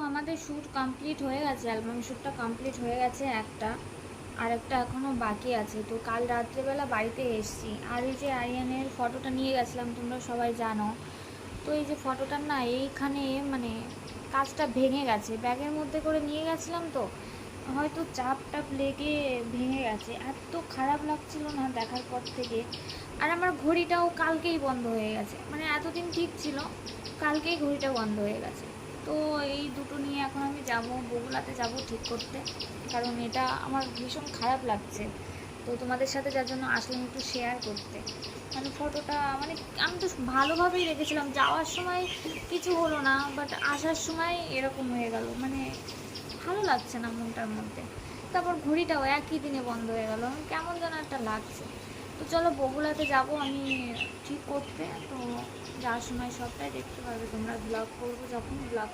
আমাদের shoot complete হয়ে গেছে, অ্যালবাম শ্যুটটা কমপ্লিট হয়ে গেছে একটা, আর একটা এখনও বাকি আছে। তো কাল রাত্রেবেলা বাড়িতে এসেছি, আর এই যে আরিয়ানের ফটোটা নিয়ে গেছিলাম তোমরা সবাই জানো। তো এই যে ফটোটার না এইখানে মানে কাজটা ভেঙে গেছে, ব্যাগের মধ্যে করে নিয়ে গেছিলাম তো হয়তো চাপ টাপ লেগে ভেঙে গেছে। এত খারাপ লাগছিল না দেখার পর থেকে। আর আমার ঘড়িটাও কালকেই বন্ধ হয়ে গেছে, মানে এতদিন ঠিক ছিল, কালকেই ঘড়িটা বন্ধ হয়ে গেছে। তো এই দুটো নিয়ে এখন আমি যাব, বগুলাতে যাব ঠিক করতে, কারণ এটা আমার ভীষণ খারাপ লাগছে। তো তোমাদের সাথে যার জন্য আসলাম একটু শেয়ার করতে। মানে ফটোটা মানে আমি তো ভালোভাবেই রেখেছিলাম, যাওয়ার সময় কিছু হলো না, বাট আসার সময় এরকম হয়ে গেল, মানে ভালো লাগছে না মনটার মধ্যে। তারপর ঘড়িটাও একই দিনে বন্ধ হয়ে গেল, কেমন যেন একটা লাগছে। তো চলো বগুলাতে যাব আমি ঠিক করতে। তো যাওয়ার সময় সবটাই দেখতে পারবে তোমরা, ব্লগ করবো যখন ব্লগ